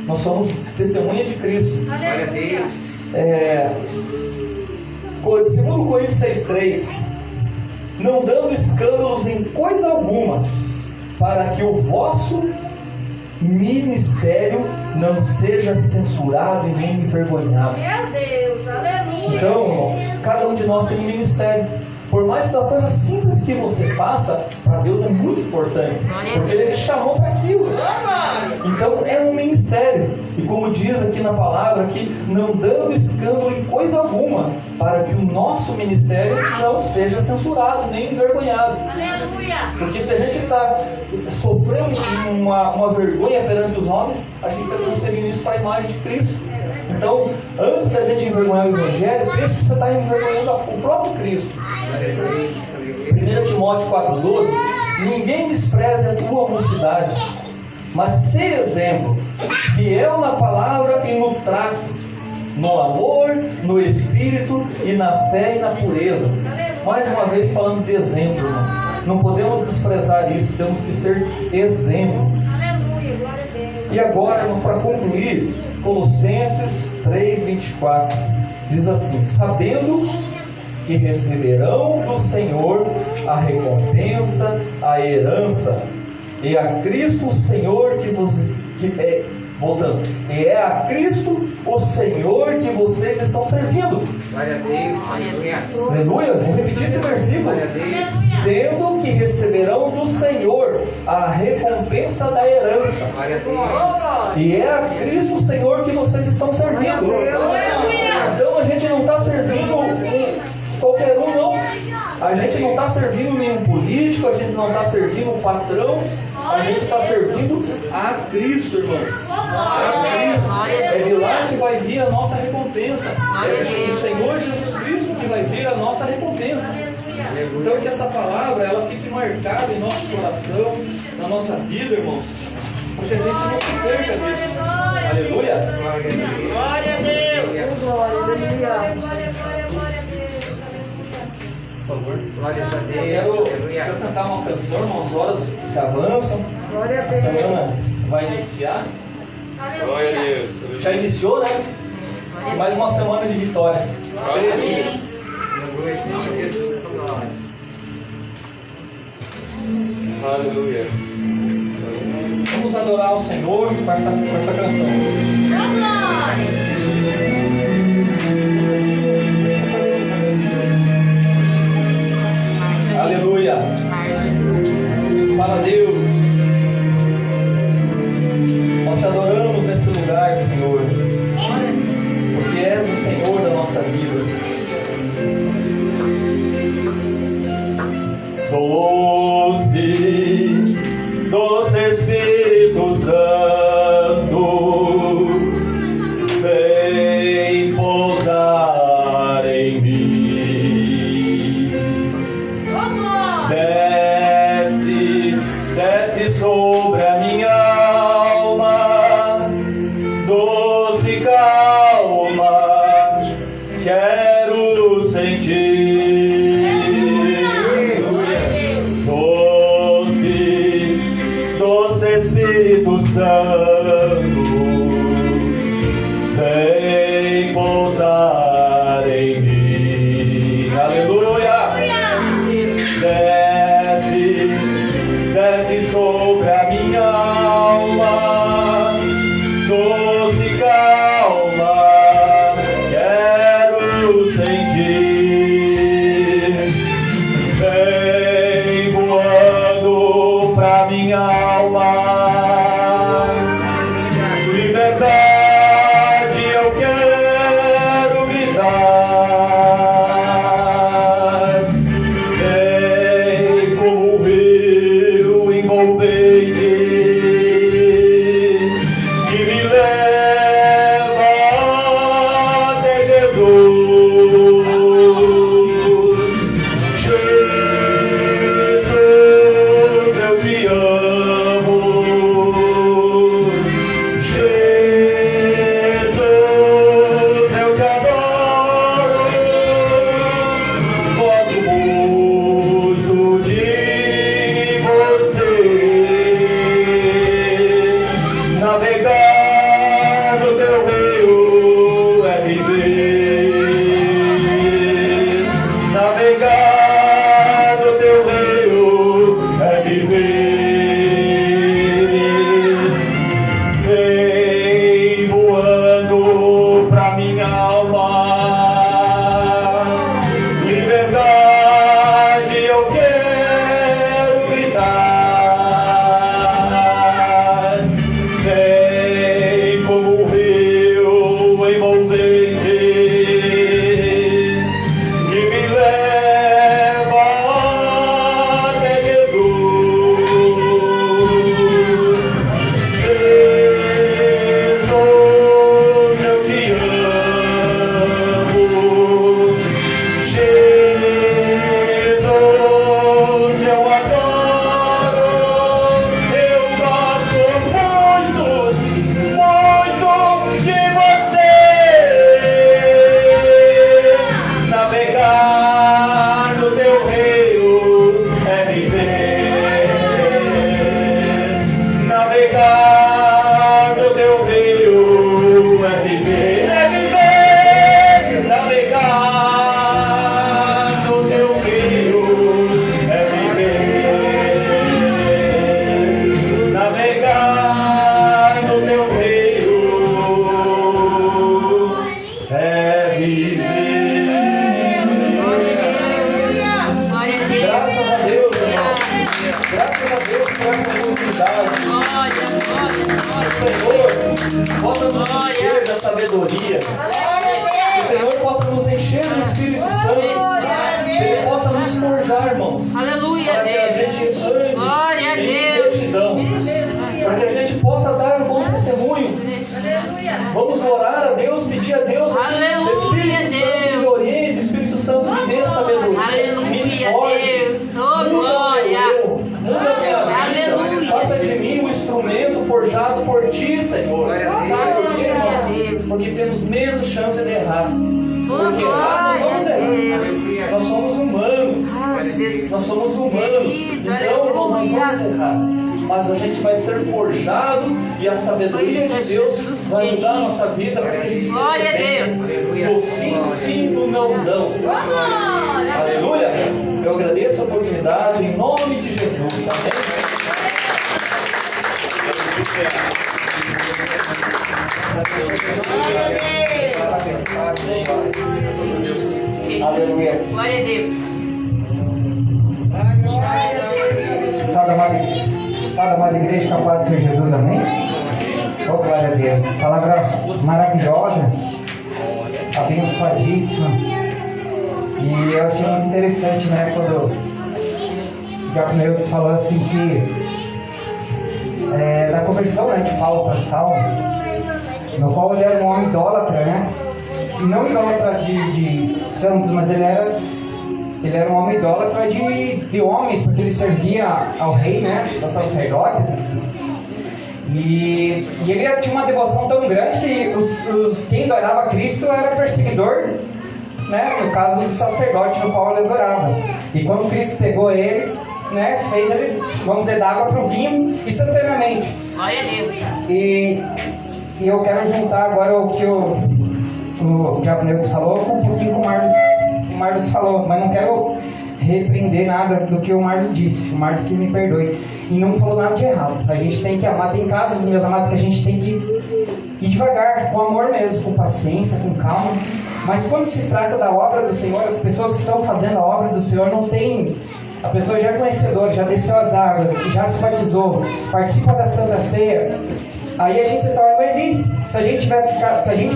Nós somos testemunha de Cristo. Glória a Deus. Segundo Coríntios 6,3, não dando escândalos em coisa alguma, para que o vosso ministério não seja censurado e nem envergonhado. Meu Deus, aleluia. Então, irmãos, cada um de nós tem um ministério. Por mais que a coisa simples que você faça, para Deus é muito importante, porque Ele te chamou para aquilo. Então é um ministério. E como diz aqui na palavra, que não dando escândalo em coisa alguma, para que o nosso ministério não seja censurado nem envergonhado. Aleluia. Porque se a gente está sofrendo uma vergonha perante os homens, a gente está transferindo isso para a imagem de Cristo. Então, antes da gente envergonhar o Evangelho, pensa que você está envergonhando o próprio Cristo. 1 Timóteo 4,12: ninguém despreze a tua mocidade, mas ser exemplo, fiel na palavra e no trato, no amor, no espírito e na fé e na pureza. Mais uma vez falando de exemplo, irmão. Não podemos desprezar isso, temos que ser exemplo. Aleluia, glória a Deus. E agora, para concluir, Colossenses 3,24 diz assim: sabendo que receberão do Senhor a recompensa, a herança, e a Cristo o Senhor e é a Cristo o Senhor que vocês estão servindo. Glória a Deus, aleluia. Aleluia, vou repetir esse versículo. Glória a Deus. Sendo que receberão do Senhor a recompensa da herança, Glória a Deus. e é a Cristo o Senhor que vocês estão servindo. Então a gente não está servindo qualquer um, não. A gente não está servindo nenhum político, a gente não está servindo um patrão, a gente está servindo a Cristo, irmãos. A Cristo. É de lá que vai vir a nossa recompensa. É do Senhor Jesus Cristo que vai vir a nossa recompensa. Então que essa palavra ela fique marcada em nosso coração, na nossa vida, irmãos, porque a gente não se perca disso. Aleluia. Glória a Deus. Por favor. Glória a Eu Deus. quero cantar uma canção, irmãos, horas se avançam. A semana vai iniciar. Glória a Deus. Já iniciou, né? E mais uma semana de vitória. Glória a Deus. Aleluia, Senhor Jesus. Aleluia. Vamos adorar o Senhor com essa canção. Aleluia. Fala, Deus. Nós te adoramos nesse lugar, Senhor, porque és o Senhor da nossa vida. Doce Espírito Santo, vem pousar em mim. Desce sobre a minha alma, doce calma, quero sentir. Espírito Santo, vem pousar em mim. Aleluia. Desce sobre a minha alma, doce calma, quero sentir. Porque errar, nós vamos errar. Nós somos humanos. Nós somos humanos. Então, nós vamos errar. Mas a gente vai ser forjado e a sabedoria de Deus vai mudar a nossa vida para que a gente seja no sim, sim, no não, não. Aleluia. Eu agradeço a oportunidade em nome de Jesus. Amém. Aleluia. Glória a Deus. Salve, amada igreja, com a paz do Senhor Jesus, amém? Oh, glória a Deus. Palavra maravilhosa, abençoadíssima. E eu achei muito interessante, né, quando o Diácono falou assim que da conversão, né, de Paulo para Saulo, no qual ele era um homem idólatra, né? E não idólatra de santos, mas ele era um homem idólatra de homens, porque ele servia ao rei, né, ao sacerdote. E ele tinha uma devoção tão grande que quem adorava Cristo era perseguidor, né, no caso do sacerdote no qual ele adorava. E quando Cristo pegou ele, né, fez ele, vamos dizer, da água para o vinho instantaneamente. Glória a Deus. E eu quero juntar agora o que o Diácono falou com um pouquinho que o Marlos falou, mas não quero repreender nada do que o Marlos disse. O Marlos que me perdoe. E não falou nada de errado. A gente tem que amar. Tem casos, meus amados, que a gente tem que ir devagar, com amor mesmo, com paciência, com calma. Mas quando se trata da obra do Senhor, as pessoas que estão fazendo a obra do Senhor não têm... A pessoa já é conhecedora, já desceu as águas, já se batizou, participa da Santa Ceia. Aí a gente se torna Eli. Se a gente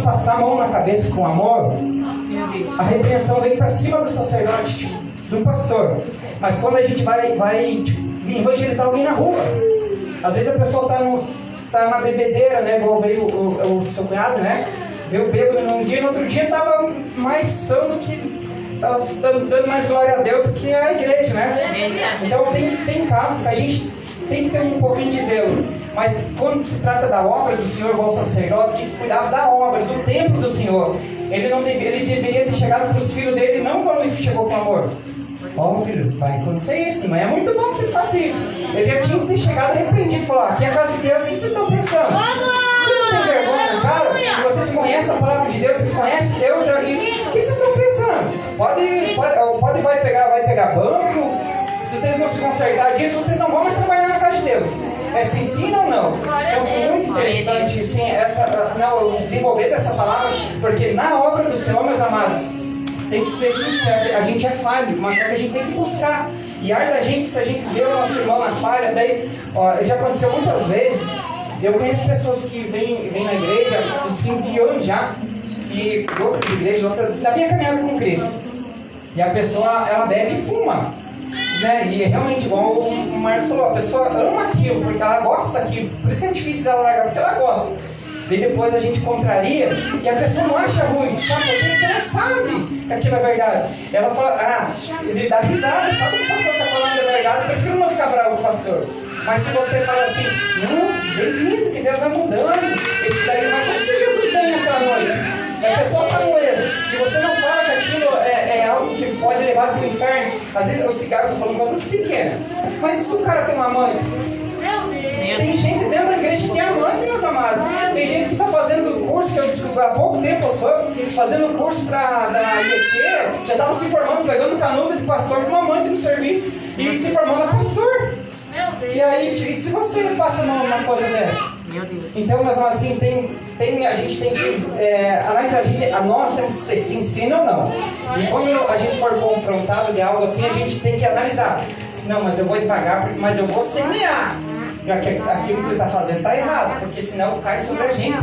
passar a mão na cabeça com amor, a repreensão vem para cima do sacerdote, do pastor. Mas quando a gente vai evangelizar alguém na rua, às vezes a pessoa tá na bebedeira, né? Igual veio o seu cunhado, né? Veio bêbado num dia, no outro dia estava mais são do que... Estava dando mais glória a Deus do que a igreja, né? Então tem casos que a gente tem que ter um pouquinho de zelo. Mas quando se trata da obra do Senhor, igual o sacerdote que cuidava da obra, do templo do Senhor, ele deveria ter chegado para os filhos dele, não quando ele chegou com amor. Ó, filho, vai acontecer isso, não é muito bom que vocês façam isso. Ele já tinha que ter chegado repreendido e falou: aqui é a casa de Deus, o que vocês estão pensando? Vocês não tem vergonha na cara? E vocês conhecem a palavra de Deus, vocês conhecem Deus, e o que vocês estão pensando? Pode vai pegar banco. Se vocês não se consertar disso, vocês não vão mais trabalhar na casa de Deus. Se ensina ou não? Então foi muito interessante assim, desenvolver dessa palavra, porque na obra do Senhor, meus amados, tem que ser sincero. A gente é falho, mas só que a gente tem que buscar. E ai da gente, se a gente vê o nosso irmão na falha, daí, já aconteceu muitas vezes. Eu conheço pessoas que vêm na igreja, assim, de anos já, de outras igrejas, da minha caminhada com Cristo. E a pessoa, ela bebe e fuma. Né? E realmente, igual o Marcos falou, a pessoa ama aquilo, porque ela gosta daquilo. Por isso que é difícil dela largar, porque ela gosta. E depois a gente contraria e a pessoa não acha ruim, sabe? Porque ela sabe que aquilo é verdade. Ela fala, ele dá risada, sabe que o pastor está falando é verdade, por isso que ele não fica bravo com o pastor. Mas se você fala assim, não, bem-vindo, que Deus vai mudando, esse daí, mas só que se Jesus vem naquela noite, a pessoa está no erro, e você não fala que aquilo é algo que pode levar para o inferno. Às vezes o cigarro, eu estou falando coisas pequenas, mas e se o cara tem uma amante? Tem gente dentro da igreja que tem amante, meus amados. Tem gente que está fazendo curso, que eu descobri há pouco tempo, eu sou fazendo curso da IEC, já estava se formando, pegando canudo de pastor com uma amante no serviço e se formando a pastor. E aí, e se você passa numa coisa dessa? Então, meus amados, assim, a gente tem que analisar, nós temos que ser sim ou não. E quando a gente for confrontado de algo assim, a gente tem que analisar. Não, mas eu vou devagar, mas eu vou semear. Já que aquilo que ele está fazendo está errado, porque senão cai sobre a gente,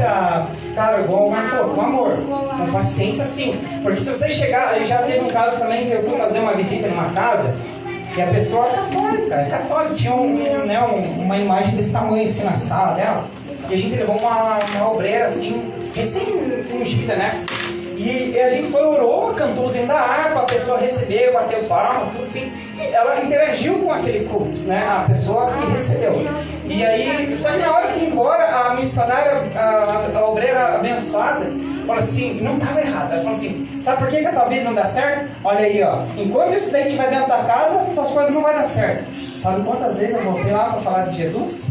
cara, igual o Marcos falou, com amor, com paciência, sim. Porque se você chegar, já teve um caso também que eu fui fazer uma visita numa casa, e a pessoa é católica, tinha uma imagem desse tamanho assim na sala dela, e a gente levou uma obreira assim, recém-ungida, né? E a gente foi, orou, cantou o da harpa, a pessoa recebeu, bateu palma, tudo assim. Ela interagiu com aquele culto, né? A pessoa que recebeu. E aí, só que na hora de ir embora, a missionária, a obreira abençoada, falou assim, não estava errado. Ela falou assim, sabe por que a tua vida não dá certo? Olha aí, ó, enquanto isso daí estiver dentro da casa, tuas coisas não vão dar certo. Sabe quantas vezes eu voltei lá para falar de Jesus?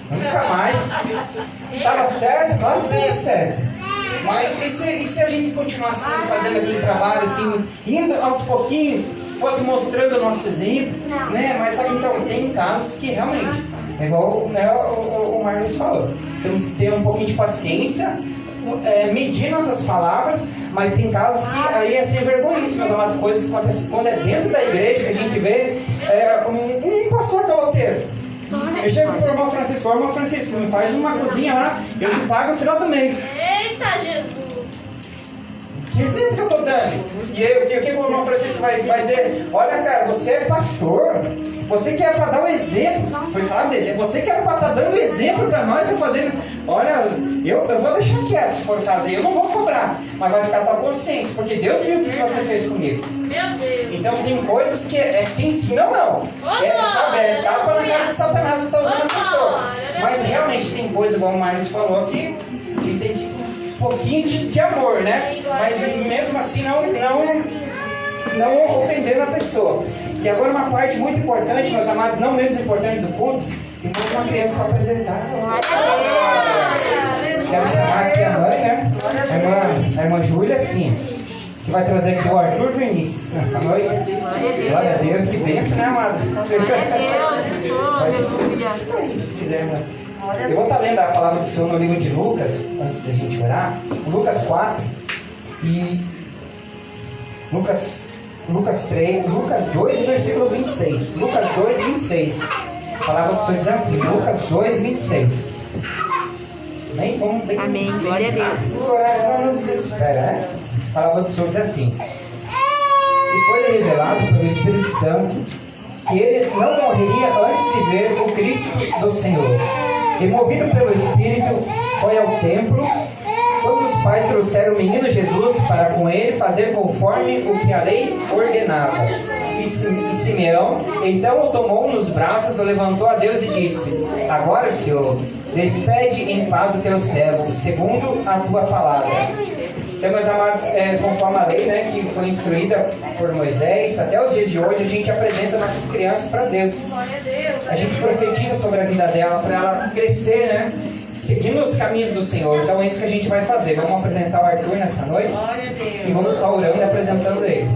Nunca mais. Estava certo? Claro que estava certo. Mas e se a gente continuasse fazendo aquele trabalho, assim, indo aos pouquinhos, fosse mostrando o nosso exemplo, né? Mas sabe, então, tem casos que realmente, é igual, né, o Marcos falou, temos que ter um pouquinho de paciência, medir nossas palavras, mas tem casos que aí é sem vergonha, meus amados, coisas que acontecem quando é dentro da igreja, que a gente vê um pastor caloteiro. Eu chego pro irmão Francisco, me faz uma cozinha lá, eu te pago no final do mês. Eita, Jesus! Que exemplo que eu estou dando? E aí, o que o irmão Francisco vai dizer? Olha, cara, você é pastor, você que é para dar um exemplo, foi falado de exemplo, você que era para estar dando exemplo para nós, fazendo. Olha, eu vou deixar quieto se for o caso, eu não vou cobrar, mas vai ficar a tua consciência, porque Deus viu o que você fez comigo. Meu Deus! Então tem coisas que é sim, não. Sabe, tapa na cara de Satanás que está usando a pessoa. Mas realmente tem coisa, igual o Marcos falou, que tem que um pouquinho de amor, né? Mas mesmo assim não ofendendo a pessoa. E agora uma parte muito importante, meus amados, não menos importante do culto, temos uma criança para apresentar. Quero chamar aqui a mãe, né? A irmã Júlia, sim, que vai trazer aqui o Arthur Vinícius nessa noite. Glória a Deus, que bênção, né, amados? Glória a Deus, aleluia. Se quiser, irmã. Eu vou estar lendo a palavra do Senhor no livro de Lucas, antes da gente orar. Lucas 4 e Lucas 2, versículo 26. Lucas 2, 26. A palavra do Senhor diz assim, Lucas 2, 26. Amém? Vamos bem. Amém, glória a Deus. O horário não nos desespera, né? A palavra do Senhor diz assim. E foi revelado pelo Espírito Santo que ele não morreria antes de ver o Cristo do Senhor. E movido pelo Espírito, foi ao templo, quando os pais trouxeram o menino Jesus para com ele fazer conforme o que a lei ordenava. E Simeão, então o tomou nos braços, o levantou a Deus e disse, agora, Senhor, despede em paz o teu servo, segundo a tua palavra. Então, meus amados, conforme a lei, né, que foi instruída por Moisés, até os dias de hoje a gente apresenta nossas crianças para Deus. A gente profetiza sobre a vida dela, para ela crescer, né, seguindo os caminhos do Senhor. Então é isso que a gente vai fazer. Vamos apresentar o Arthur nessa noite e vamos estar orando e apresentando ele.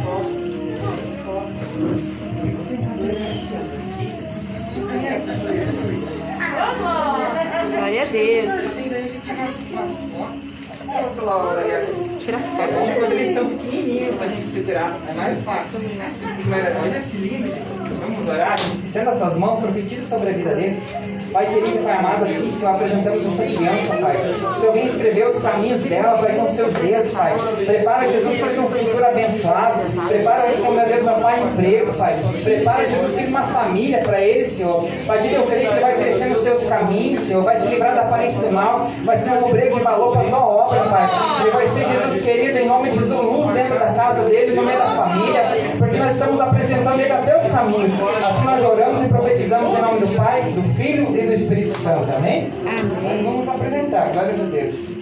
Glória a Deus. Tira foto. Quando eles estão pequenininhos para a gente segurar, é mais fácil. Olha que lindo. Vamos orar. Estenda as suas mãos, profetiza sobre a vida dele. Pai querido, Pai amado, aqui, Senhor, apresentamos essa criança, Pai. O Senhor vem escrever os caminhos dela, Pai, com seus dedos, Pai. Prepara Jesus para ter um futuro abençoado. Prepara, Senhor, meu Deus, meu Pai, emprego, Pai. Prepara, Jesus, ter uma família para ele, Senhor. Pai, eu creio que ele vai crescer nos teus caminhos, Senhor. Vai se livrar da aparência do mal. Vai ser um obreiro de valor para a tua obra, Pai. Ele vai ser, Jesus querido, em nome de Jesus, luz dentro da casa dele, no meio da família. Porque nós estamos apresentando ele a teus caminhos. Assim nós oramos e profetizamos em nome do Pai, do Filho e do Espírito Santo. Amém? Amém. Vamos apresentar, glórias a Deus.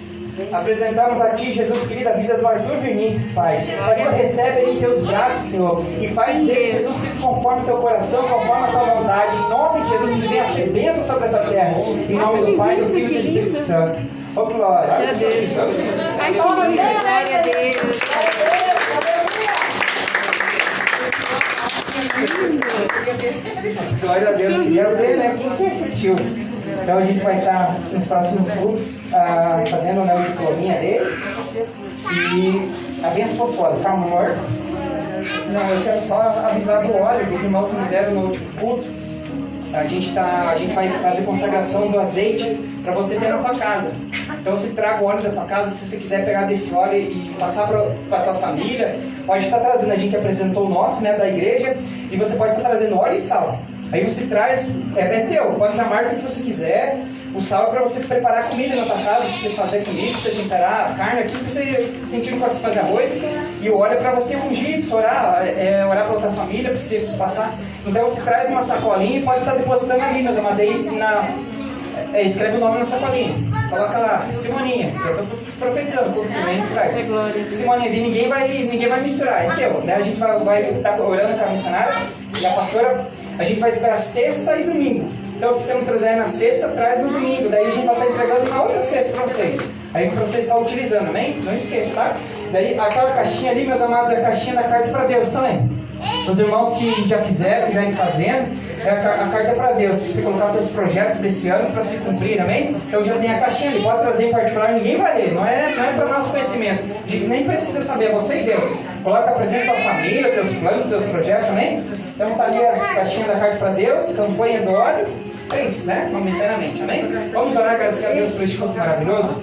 Apresentamos a Ti, Jesus querido, a vida do Arthur Vinícius, Pai. Pai, recebe ele em Teus braços, Senhor. E faz dele, Jesus querido, conforme o Teu coração, conforme a Tua vontade. Em nome de Jesus, que venha ser bênção sobre essa terra. Em nome do Pai, do Filho e do Espírito Santo. Oh, glória. Glória a Deus. Glória a Deus. Queria ver, né? Quem é esse tio? Então a gente vai estar nos próximos cultos fazendo, né, o diplominha dele. E a bênção apostólica. Calma, amor. Não, eu quero só avisar do óleo que os irmãos me deram no último culto. A gente vai fazer consagração do azeite para você ter na tua casa. Então você traga o óleo da tua casa, se você quiser pegar desse óleo e passar para a tua família, pode estar trazendo. A gente apresentou o nosso, né, da igreja, e você pode estar trazendo óleo e sal. Aí você traz, é teu, pode usar a marca que você quiser. O sal é para você preparar comida na tua casa, para você fazer comida, para você temperar a carne, aquilo que você sentiu para você fazer arroz. E o óleo é para você ungir, para você orar, orar para outra família, para você passar. Então você traz uma sacolinha e pode estar depositando ali, meus amados. escreve o nome na sacolinha. Coloca lá, Simoninha, que eu tô profetizando, culto que vem, É glória a Deus. Simoninha, ninguém vai misturar, entendeu? Né? A gente vai estar orando com a missionária e a pastora, a gente vai esperar sexta e domingo. Então, se você não trazer na sexta, traz no domingo. Daí a gente vai estar entregando na outra sexta para vocês. Aí para vocês estar utilizando, amém? Não esqueça, tá? Daí aquela caixinha ali, meus amados, é a caixinha da carta para Deus também. Os irmãos que já fizeram, quiserem fazendo, é a carta para Deus. Para você colocar os seus projetos desse ano para se cumprir, amém? Então já tem a caixinha ali, pode trazer em particular, ninguém vai ler. Não é para nosso conhecimento. A gente nem precisa saber, é você e Deus. Coloca, apresenta a tua família, teus planos, teus projetos, amém? Então tá ali a caixinha da carta para Deus, campanha do óleo. É isso, né? Momentaneamente, amém? Vamos orar, agradecer a Deus por este culto maravilhoso.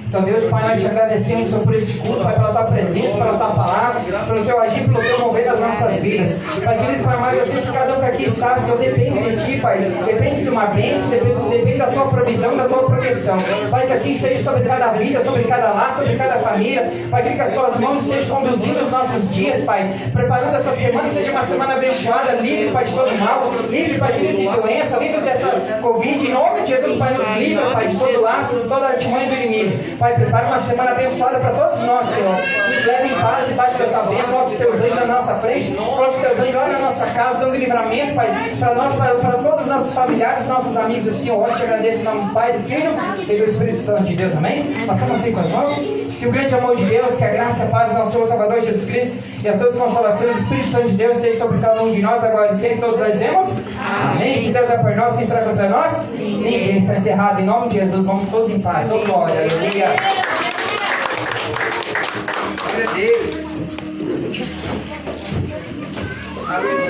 Senhor Deus, Pai, nós te agradecemos, Senhor, por este culto, Pai, pela tua presença, pela tua palavra, pelo teu agir, pelo teu mover das nossas vidas. Pai, querido Pai amado, eu sei que cada um que aqui está, Senhor, depende de ti, Pai, depende de uma bênção, depende da tua provisão, da tua proteção. Pai, que assim seja sobre cada vida, sobre cada lar, sobre cada família. Pai, que as tuas mãos estejam conduzindo os nossos dias, Pai, preparando essa semana, que seja uma semana abençoada, livre, Pai, de todo mal, livre, Pai, querido, de doença, livre dessa Covid, em nome de Jesus, Pai, nos livre, Pai, de todo laço, de toda a artimanha do inimigo. Pai, prepara uma semana abençoada para todos nós, Senhor. Nos leve em paz debaixo da tua bênção. Coloque os teus anjos na nossa frente. Coloque os teus anjos lá na nossa casa, dando livramento, Pai, para nós, para todos os nossos familiares, nossos amigos, assim. Eu oro e te agradeço em nome do Pai, do Filho e do Espírito Santo de Deus. Amém? Passamos assim com as mãos. Que o grande amor de Deus, que a graça e a paz do nosso Senhor Salvador Jesus Cristo e as duas consolações do Espírito Santo de Deus estejam sobre cada um de nós, agora e sempre. Todos nós dizemos amém. Se Deus é por nós, quem será contra nós? Ninguém. Está encerrado. Em nome de Jesus, vamos todos em paz. Oh, glória, aleluia. Glória a Deus. Aleluia.